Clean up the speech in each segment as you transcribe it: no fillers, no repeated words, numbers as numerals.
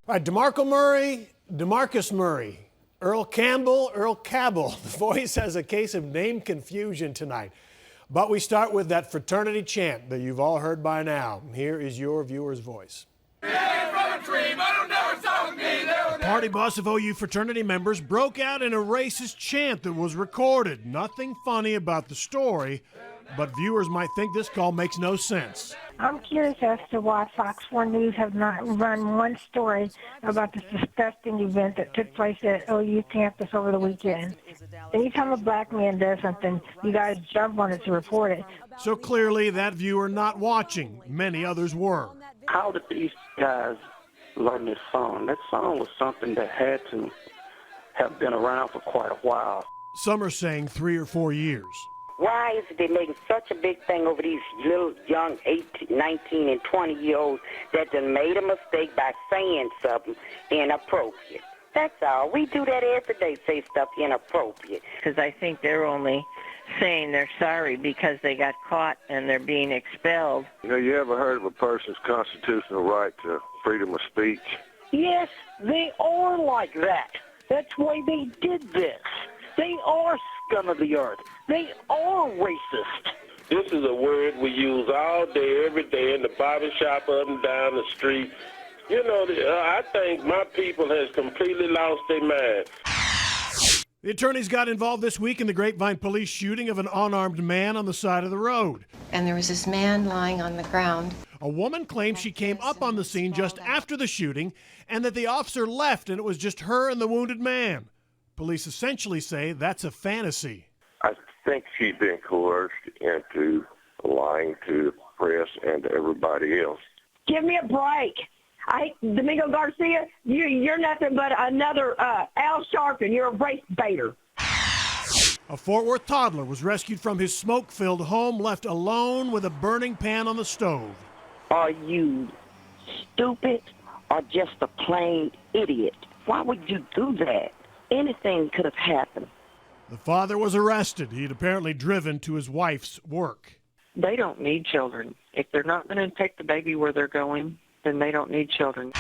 All right, DeMarco Murray, DeMarcus Murray, Earl Campbell, Earl Cabell. The Voice has a case of name confusion tonight. But we start with that fraternity chant that you've all heard by now. Here is your viewer's voice. A party bus of OU fraternity members broke out in a racist chant that was recorded. Nothing funny about the story, but viewers might think this call makes no sense. I'm curious as to why Fox 4 News have not run one story about this disgusting event that took place at OU campus over the weekend. Anytime a black man does something, you guys jump on it to report it. So clearly that viewer not watching. Many others were. How did these guys learn this song? That song was something that had to have been around for quite a while. Some are saying 3 or 4 years. Why is it they making such a big thing over these little young 18, 19, and 20-year-olds that done made a mistake by saying something inappropriate? That's all. We do that every day, say stuff inappropriate. Because I think they're only saying they're sorry because they got caught and they're being expelled. You know, you ever heard of a person's constitutional right to freedom of speech? Yes, they are like that. That's why they did this. They are scum of the earth. They are racist. This is a word we use all day, every day, in the barber shop, up and down the street. You know, I think my people has completely lost their mind. The attorneys got involved this week in the Grapevine police shooting of an unarmed man on the side of the road. And there was this man lying on the ground. A woman claims she came up on the scene just after the shooting and that the officer left and it was just her and the wounded man. Police essentially say that's a fantasy. I think she's been coerced into lying to the press and to everybody else. Give me a break. Domingo Garcia, you're nothing but another Al Sharpton. You're a race baiter. A Fort Worth toddler was rescued from his smoke-filled home, left alone with a burning pan on the stove. Are you stupid or just a plain idiot? Why would you do that? Anything could have happened. The father was arrested. He had apparently driven to his wife's work. They don't need children. If they're not going to take the baby where they're going, then they don't need children.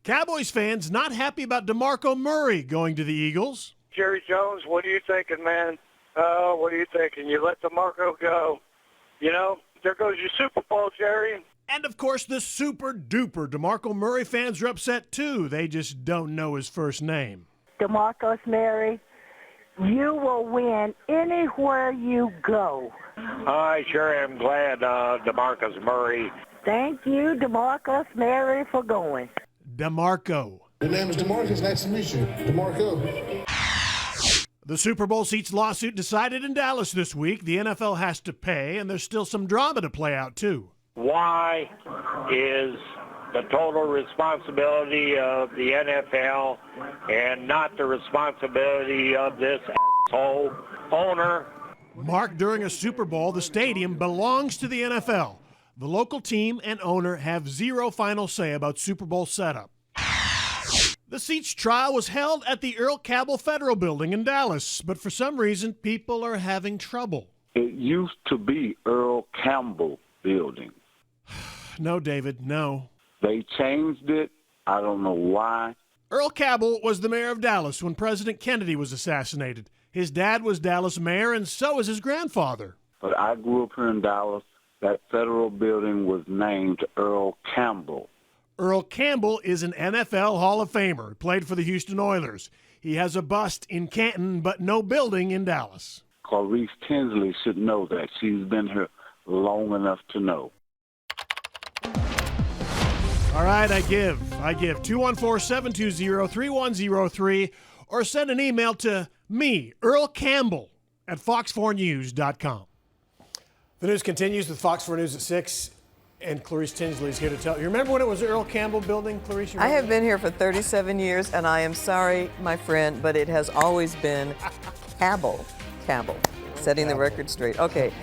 Cowboys fans not happy about DeMarco Murray going to the Eagles. Jerry Jones, what are you thinking, man? Oh, what are you thinking? You let DeMarco go. You know, there goes your Super Bowl, Jerry. And, of course, the super-duper DeMarco Murray fans are upset, too. They just don't know his first name. DeMarcus Murray, you will win anywhere you go. I sure am glad, DeMarcus Murray. Thank you, DeMarcus Murray, for going. DeMarco. Your name is DeMarcus. Nice to meet you. DeMarco. The Super Bowl seats lawsuit decided in Dallas this week. The NFL has to pay, and there's still some drama to play out, too. Why is the total responsibility of the NFL and not the responsibility of this asshole owner? Mark, during a Super Bowl, the stadium belongs to the NFL. The local team and owner have zero final say about Super Bowl setup. The seats trial was held at the Earl Cabell Federal Building in Dallas, but for some reason, people are having trouble. It used to be Earl Campbell Building. No, David, no. They changed it. I don't know why. Earl Cabell was the mayor of Dallas when President Kennedy was assassinated. His dad was Dallas mayor, and so was his grandfather. But I grew up here in Dallas. That federal building was named Earl Campbell. Earl Campbell is an NFL Hall of Famer. Played for the Houston Oilers. He has a bust in Canton, but no building in Dallas. Clarice Tinsley should know that. She's been here long enough to know. All right, I give. 214-720-3103 or send an email to me, Earl Campbell, at fox4news.com. The news continues with Fox 4 News at 6, and Clarice Tinsley is here to tell you. Remember when it was the Earl Campbell building, Clarice? I have been here for 37 years, and I am sorry, my friend, but it has always been Cabell, setting the record straight. Okay.